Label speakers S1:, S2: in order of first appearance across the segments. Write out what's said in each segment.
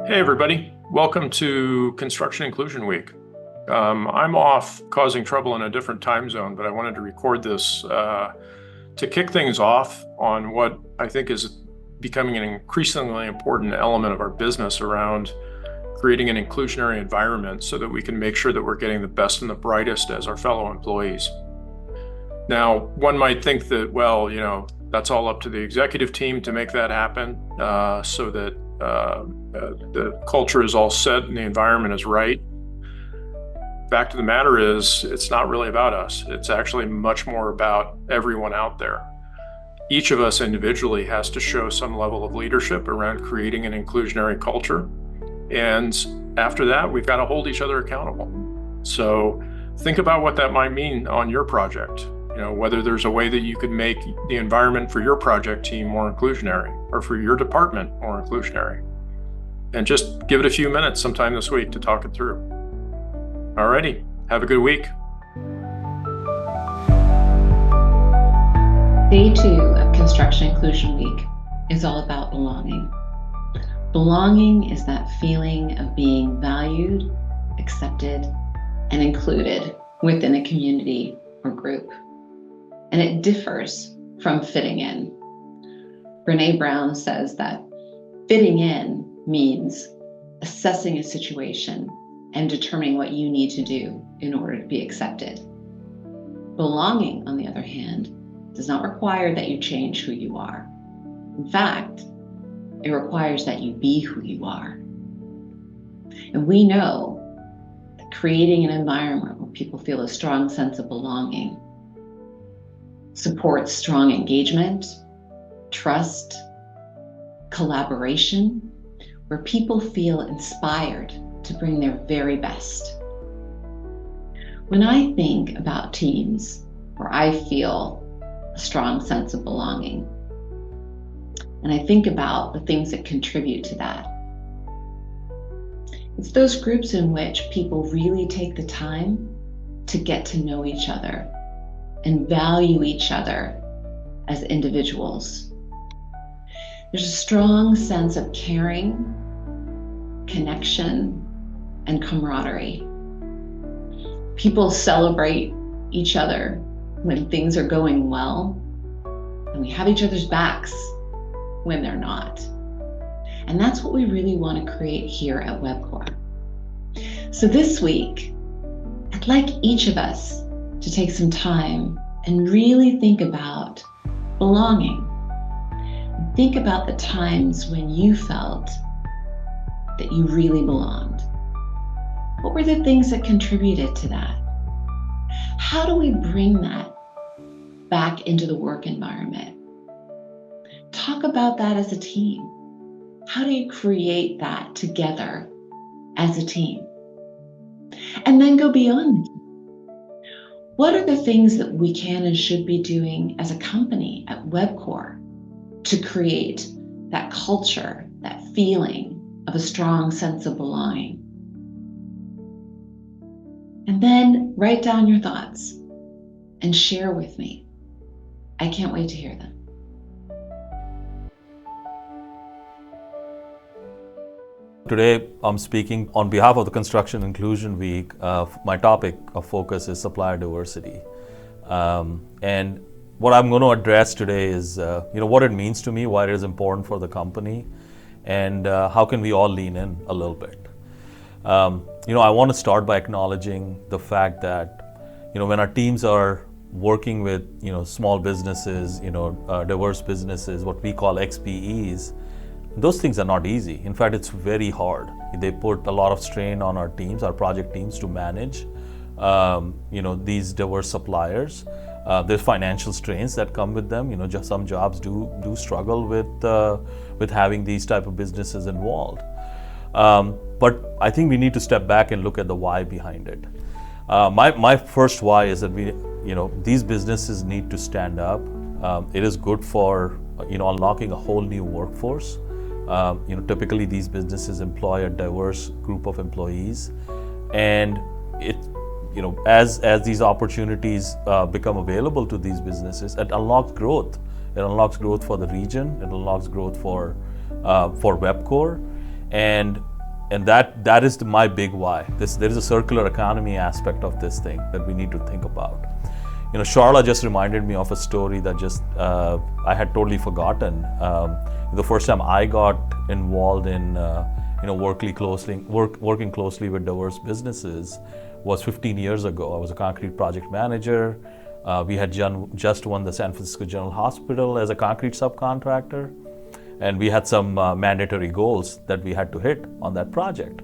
S1: Hey everybody, welcome to Construction Inclusion Week. I'm off causing trouble in a different time zone, but I wanted to record this to kick things off on what I think is becoming an increasingly important element of our business around creating an inclusionary environment so that we can make sure that we're getting the best and the brightest as our fellow employees. Now, one might think that, well, that's all up to the executive team to make that happen so that the culture is all set and the environment is right. Fact of the matter is, it's not really about us. It's actually much more about everyone out there. Each of us individually has to show some level of leadership around creating an inclusionary culture. And after that, we've got to hold each other accountable. So think about what that might mean on your project. Whether there's a way that you could make the environment for your project team more inclusionary or for your department more inclusionary. And just give it a few minutes sometime this week to talk it through. Alrighty, have a good week.
S2: Day 2 of Construction Inclusion Week is all about belonging. Belonging is that feeling of being valued, accepted, and included within a community or group. And it differs from fitting in. Brené Brown says that fitting in means assessing a situation and determining what you need to do in order to be accepted. Belonging, on the other hand, does not require that you change who you are. In fact, it requires that you be who you are. And we know that creating an environment where people feel a strong sense of belonging supports strong engagement, trust, collaboration, where people feel inspired to bring their very best. When I think about teams where I feel a strong sense of belonging, and I think about the things that contribute to that, it's those groups in which people really take the time to get to know each other and value each other as individuals. There's a strong sense of caring, connection, and camaraderie. People celebrate each other when things are going well, and we have each other's backs when they're not. And that's what we really want to create here at Webcor. So this week, I'd like each of us to take some time and really think about belonging. Think about the times when you felt that you really belonged. What were the things that contributed to that? How do we bring that back into the work environment? Talk about that as a team. How do you create that together as a team? And then go beyond. What are the things that we can and should be doing as a company at Webcor to create that culture, that feeling of a strong sense of belonging? And then write down your thoughts and share with me. I can't wait to hear them.
S3: Today, I'm speaking on behalf of the Construction Inclusion Week. My topic of focus is supplier diversity. And what I'm going to address today is what it means to me, why it is important for the company, and how can we all lean in a little bit. I want to start by acknowledging the fact that when our teams are working with small businesses, diverse businesses, what we call XPEs, those things are not easy. In fact, it's very hard. They put a lot of strain on our teams, our project teams, to manage these diverse suppliers. There's financial strains that come with them. Just some jobs do struggle with having these type of businesses involved. But I think we need to step back and look at the why behind it. My first why is that these businesses need to stand up. It is good for unlocking a whole new workforce. Typically these businesses employ a diverse group of employees, and as these opportunities become available to these businesses, it unlocks growth. It unlocks growth for the region. It unlocks growth for Webcor, and and that is my big why. There is a circular economy aspect of this thing that we need to think about. Sharla just reminded me of a story that just I had totally forgotten. The first time I got involved in working closely with diverse businesses was 15 years ago. I was a concrete project manager. We had just won the San Francisco General Hospital as a concrete subcontractor, and we had some mandatory goals that we had to hit on that project.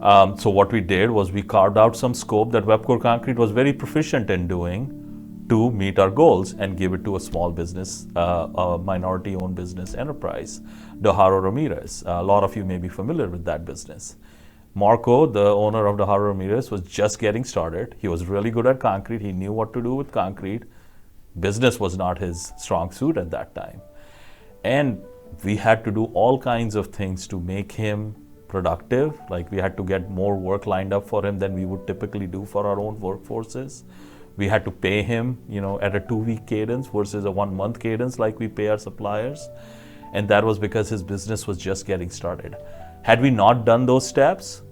S3: So what we did was we carved out some scope that Webcor Concrete was very proficient in doing to meet our goals and give it to a small business, a minority-owned business enterprise, Dejaro Ramirez. A lot of you may be familiar with that business. Marco, the owner of Dejaro Ramirez, was just getting started. He was really good at concrete. He knew what to do with concrete. Business was not his strong suit at that time. And we had to do all kinds of things to make him productive. Like we had to get more work lined up for him than we would typically do for our own workforces. We had to pay him, at a 2-week cadence versus a 1-month cadence like we pay our suppliers. And that was because his business was just getting started. Had we not done those steps,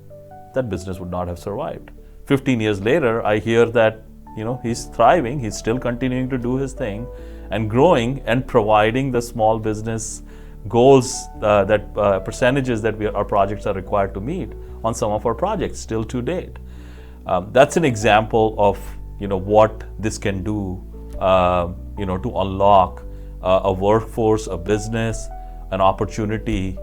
S3: that business would not have survived. 15 years later, I hear that, he's thriving. He's still continuing to do his thing and growing and providing the small business goals, percentages that our projects are required to meet on some of our projects still to date. That's an example of what this can do, to unlock a workforce, a business, an opportunity.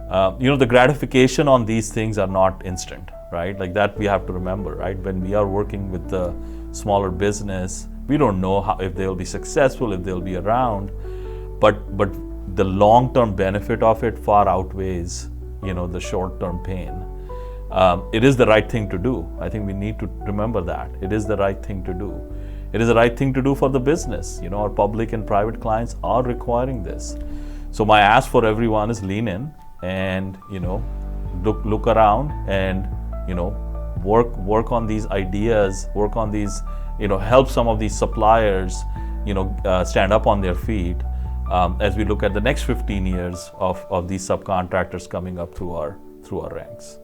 S3: The gratification on these things are not instant, right? Like that we have to remember, right? When we are working with the smaller business, we don't know if they'll be successful, if they'll be around, but the long-term benefit of it far outweighs, the short-term pain. It is the right thing to do. I think we need to remember that. It is the right thing to do. It is the right thing to do for the business. Our public and private clients are requiring this. So my ask for everyone is lean in and, look around and, work on these ideas, work on these, help some of these suppliers, stand up on their feet as we look at the next 15 years of these subcontractors coming up through our ranks.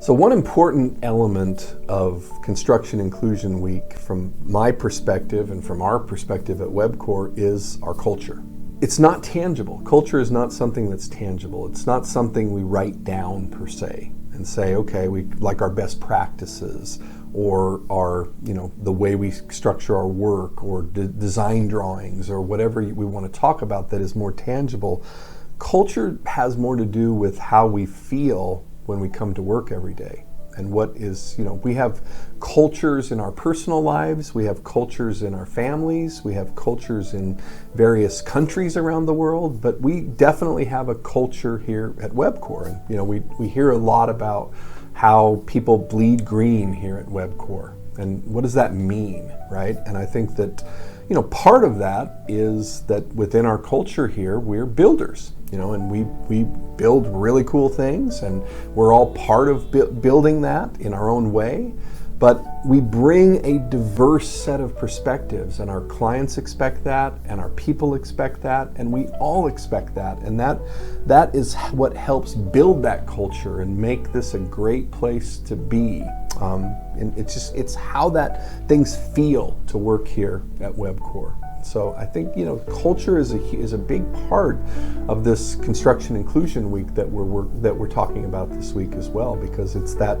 S4: So one important element of Construction Inclusion Week from my perspective and from our perspective at Webcor is our culture. It's not tangible. Culture is not something that's tangible. It's not something we write down per se and say, okay, we like our best practices or our, the way we structure our work or design drawings or whatever we want to talk about that is more tangible. Culture has more to do with how we feel when we come to work every day. And what is, we have cultures in our personal lives, we have cultures in our families, we have cultures in various countries around the world, but we definitely have a culture here at Webcor. And, we hear a lot about how people bleed green here at Webcor. And what does that mean, right? And I think that, part of that is that within our culture here, we're builders. And we build really cool things, and we're all part of building that in our own way. But we bring a diverse set of perspectives, and our clients expect that, and our people expect that, and we all expect that. And that is what helps build that culture and make this a great place to be. And it's how that things feel to work here at Webcor. So I think culture is a big part of this Construction Inclusion Week that we're talking about this week as well, because it's that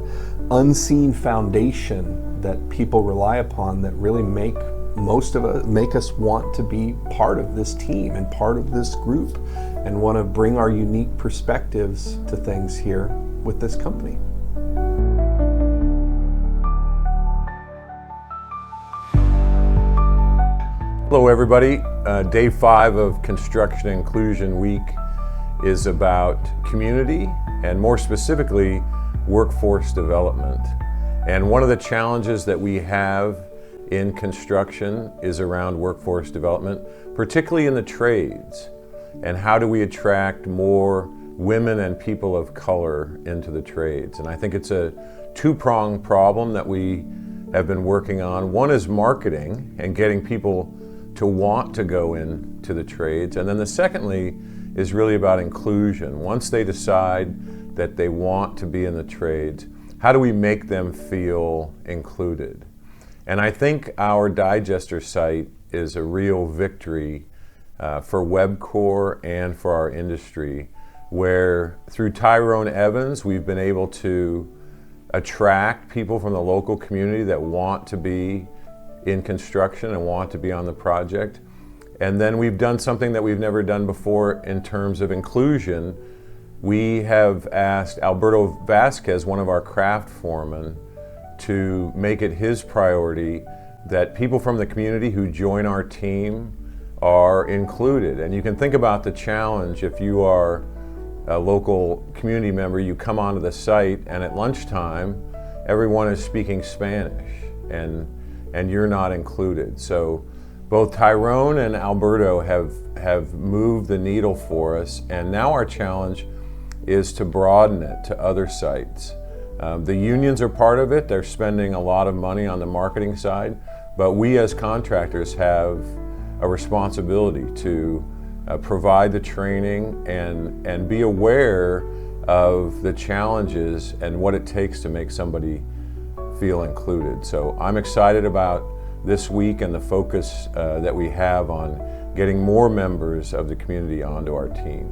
S4: unseen foundation that people rely upon that really make us want to be part of this team and part of this group and want to bring our unique perspectives to things here with this company.
S5: Hello everybody. Day 5 of Construction Inclusion Week is about community and more specifically workforce development. And one of the challenges that we have in construction is around workforce development, particularly in the trades. And how do we attract more women and people of color into the trades? And I think it's a two-pronged problem that we have been working on. One is marketing and getting people to want to go into the trades. And then the secondly is really about inclusion. Once they decide that they want to be in the trades, how do we make them feel included? And I think our digester site is a real victory for Webcor and for our industry, where through Tyrone Evans, we've been able to attract people from the local community that want to be in construction and want to be on the project. And then we've done something that we've never done before in terms of inclusion. We have asked Alberto Vasquez, one of our craft foremen, to make it his priority that people from the community who join our team are included. And you can think about the challenge if you are a local community member, you come onto the site and at lunchtime, everyone is speaking Spanish and you're not included. So both Tyrone and Alberto have moved the needle for us, and now our challenge is to broaden it to other sites. The unions are part of it. They're spending a lot of money on the marketing side, but we as contractors have a responsibility to provide the training and be aware of the challenges and what it takes to make somebody feel included. So I'm excited about this week and the focus that we have on getting more members of the community onto our team.